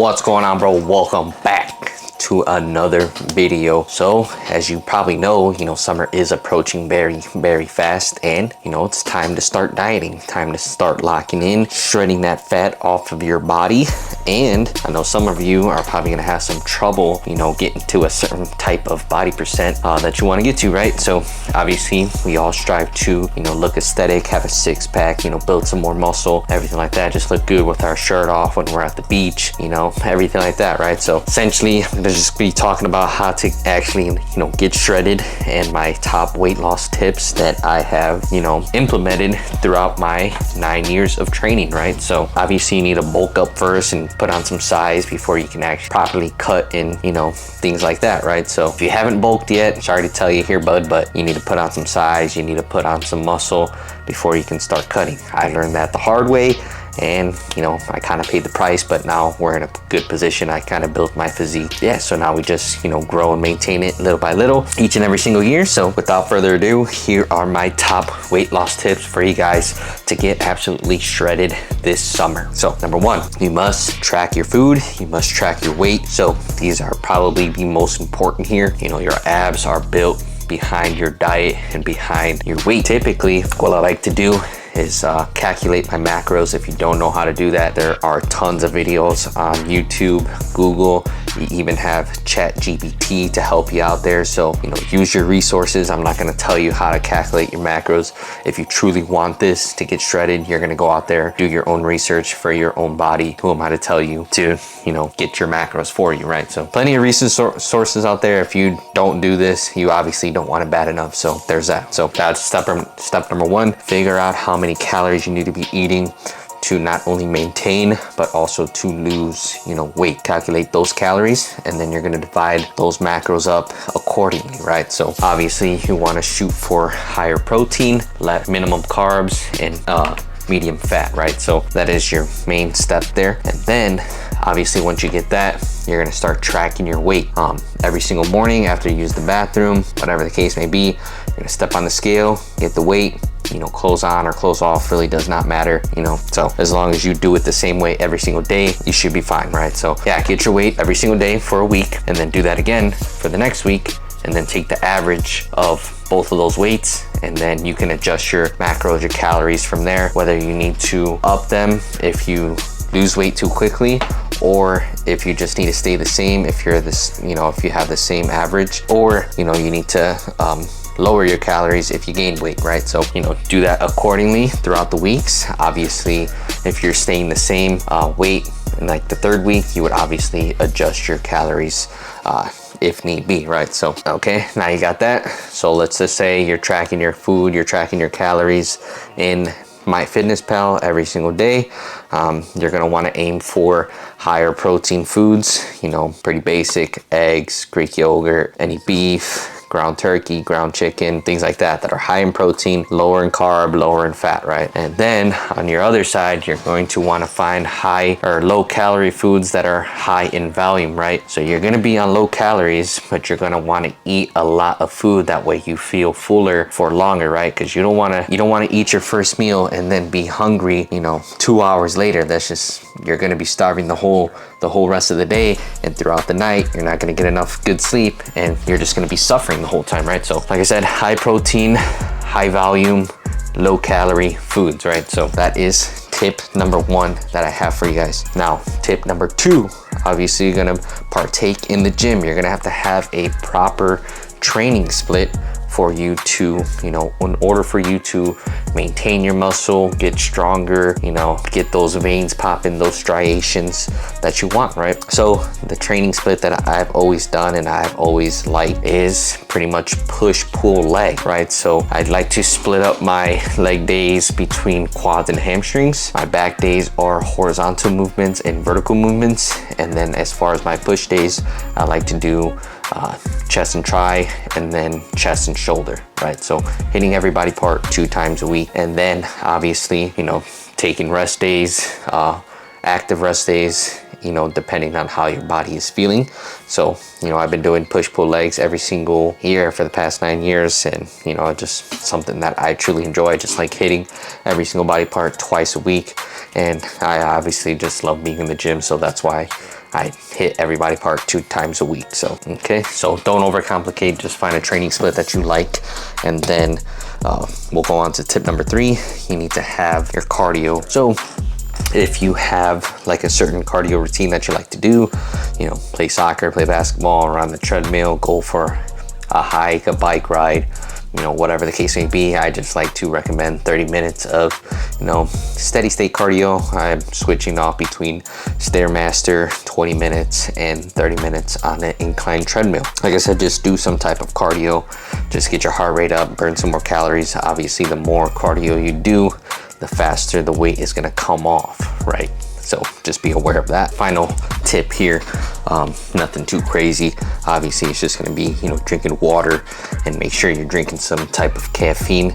What's going on, bro? Welcome back to another video. So as you probably know, summer is approaching very fast, and it's time to start dieting, time to start locking in, shredding that fat off of your body. And I know some of you are probably gonna have some trouble getting to a certain type of body percent that you want to get to, right? So obviously we all strive to look aesthetic, have a six-pack, build some more muscle, everything like that, just look good with our shirt off when we're at the beach, everything like that, right? So essentially I'm gonna just be talking about how to actually get shredded and my top weight loss tips that I have implemented throughout my 9 years of training, right? So obviously you need to bulk up first and put on some size before you can actually properly cut and things like that, right? So if you haven't bulked yet, sorry to tell you here, bud, but you need to put on some size, you need to put on some muscle before you can start cutting. I learned that the hard way, and I kind of paid the price, but now we're in a good position. I kind of built my physique. Yeah, so now we just grow and maintain it little by little each and every single year. So without further ado, here are my top weight loss tips for you guys to get absolutely shredded this summer. So number one, you must track your food, you must track your weight. So these are probably the most important here. Your abs are built behind your diet and behind your weight. Typically what I like to do is calculate my macros. If you don't know how to do that, there are tons of videos on YouTube, Google. You even have ChatGPT to help you out there. So use your resources. I'm not going to tell you how to calculate your macros. If you truly want this to get shredded, you're going to go out there, do your own research for your own body. Who am I to tell you to get your macros for you, right? So plenty of sources out there. If you don't do this, you obviously don't want it bad enough. So there's that. So that's step number one. Figure out how many calories you need to be eating to not only maintain but also to lose weight. Calculate those calories, and then you're going to divide those macros up accordingly, right? So obviously you want to shoot for higher protein, minimum carbs, and medium fat, right? So that is your main step there. And then obviously once you get that, you're going to start tracking your weight every single morning after you use the bathroom, whatever the case may be. You're going to step on the scale, get the weight, clothes on or clothes off really does not matter, so as long as you do it the same way every single day, you should be fine, right? So yeah, get your weight every single day for a week, and then do that again for the next week, and then take the average of both of those weights, and then you can adjust your macros, your calories from there, whether you need to up them if you lose weight too quickly, or if you just need to stay the same, if you're this, if you have the same average, or you need to lower your calories if you gain weight, right? So do that accordingly throughout the weeks. Obviously if you're staying the same weight in like the third week, you would obviously adjust your calories if need be, right? So okay, now you got that. So let's just say you're tracking your food, you're tracking your calories in MyFitnessPal every single day. You're gonna want to aim for higher protein foods, pretty basic: eggs, Greek yogurt, any beef, ground turkey, ground chicken, things like that are high in protein, lower in carb, lower in fat, right? And then on your other side, you're going to want to find high or low calorie foods that are high in volume, right? So you're going to be on low calories, but you're going to want to eat a lot of food. That way you feel fuller for longer, right? Because you don't want to eat your first meal and then be hungry 2 hours later. That's just, you're going to be starving the whole rest of the day, and throughout the night you're not going to get enough good sleep, and you're just going to be suffering the whole time, right? So like I said, high protein, high volume, low calorie foods, right? So that is tip number one that I have for you guys. Now tip number two, obviously you're going to partake in the gym. You're going to have a proper training split for you to, in order for you to maintain your muscle, get stronger, get those veins popping, those striations that you want, right? So the training split that I've always done and I've always liked is pretty much push, pull, leg, right? So I'd like to split up my leg days between quads and hamstrings. My back days are horizontal movements and vertical movements. And then as far as my push days, I like to do chest and tri, and then chest and shoulder, right? So hitting every body part 2 times a week. And then obviously, taking rest days, active rest days, depending on how your body is feeling. So, I've been doing push-pull legs every single year for the past 9 years, and, just something that I truly enjoy. I just like hitting every single body part twice a week, and I obviously just love being in the gym, so that's why I hit every body part 2 times a week. So, okay, so don't overcomplicate, just find a training split that you like. And then we'll go on to tip number 3. You need to have your cardio. So if you have like a certain cardio routine that you like to do, you know, play soccer, play basketball, run the treadmill, go for a hike, a bike ride, you know, whatever the case may be, I just like to recommend 30 minutes of, you know, steady state cardio. I'm switching off between Stairmaster 20 minutes and 30 minutes on an incline treadmill. Like I said, just do some type of cardio, just get your heart rate up, burn some more calories. Obviously, the more cardio you do, the faster the weight is gonna come off, right? So just be aware of that. Final tip here, nothing too crazy. Obviously, it's just gonna be, you know, drinking water, and make sure you're drinking some type of caffeine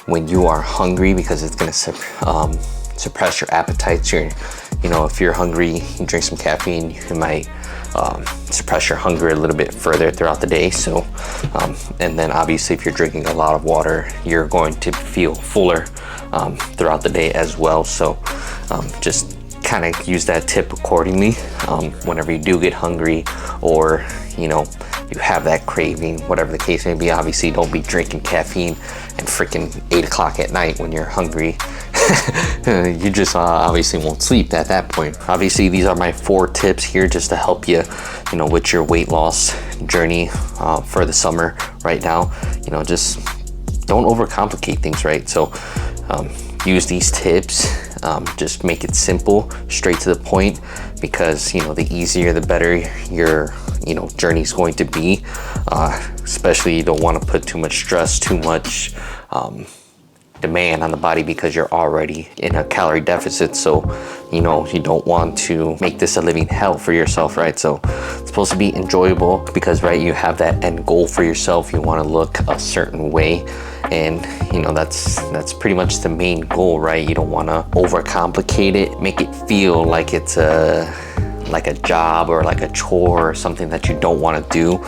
when you are hungry, because it's gonna suppress your appetite. You know, if you're hungry, you drink some caffeine, you might suppress your hunger a little bit further throughout the day. So, and then obviously if you're drinking a lot of water, you're going to feel fuller throughout the day as well. So just kind of use that tip accordingly. Whenever you do get hungry, or, you know, you have that craving, whatever the case may be, obviously don't be drinking caffeine and freaking 8 o'clock at night when you're hungry. You just obviously won't sleep at that point. Obviously, these are my 4 tips here just to help you, you know, with your weight loss journey for the summer right now. You know, just don't overcomplicate things, right? So use these tips, just make it simple, straight to the point, because, you know, the easier the better your, you know, journey is going to be. Especially, you don't want to put too much stress, too much demand on the body, because you're already in a calorie deficit. So, you know, you don't want to make this a living hell for yourself, right? So it's supposed to be enjoyable, because, right, you have that end goal for yourself. You want to look a certain way, and, you know, that's pretty much the main goal, right? You don't want to overcomplicate it, make it feel like it's like a job or like a chore or something that you don't want to do.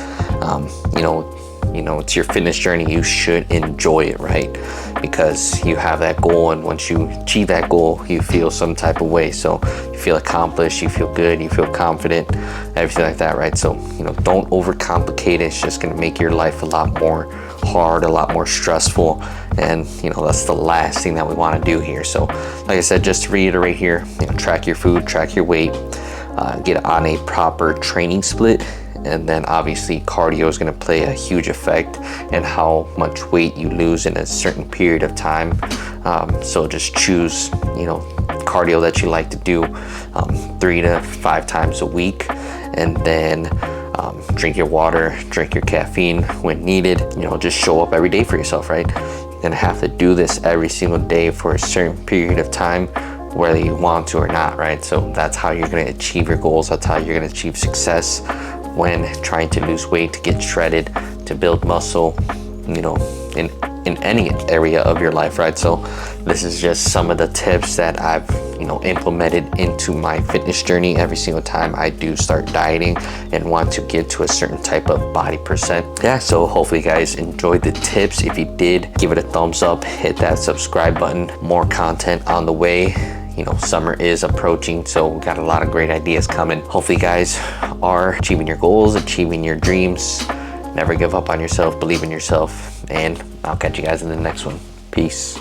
You know, it's your fitness journey. You should enjoy it, right? Because you have that goal, and once you achieve that goal, you feel some type of way. So you feel accomplished, you feel good, you feel confident, everything like that, right? So, you know, don't overcomplicate it. It's just gonna make your life a lot more hard, a lot more stressful, and, you know, that's the last thing that we want to do here. So like I said, just to reiterate here, you know, track your food, track your weight, get on a proper training split. And then obviously cardio is going to play a huge effect in how much weight you lose in a certain period of time. So just choose, you know, cardio that you like to do 3 to 5 times a week, and then drink your water, drink your caffeine when needed. You know, just show up every day for yourself, right? You're gonna have to do this every single day for a certain period of time, whether you want to or not, right? So that's how you're gonna achieve your goals. That's how you're gonna achieve success when trying to lose weight, to get shredded, to build muscle, you know, in any area of your life, right? So this is just some of the tips that I've, you know, implemented into my fitness journey every single time I do start dieting and want to get to a certain type of body percent. Yeah, so hopefully you guys enjoyed the tips. If you did, give it a thumbs up, hit that subscribe button. More content on the way. You know, summer is approaching, so we got a lot of great ideas coming. Hopefully you guys are achieving your goals, achieving your dreams. Never give up on yourself, believe in yourself, and I'll catch you guys in the next one. Peace.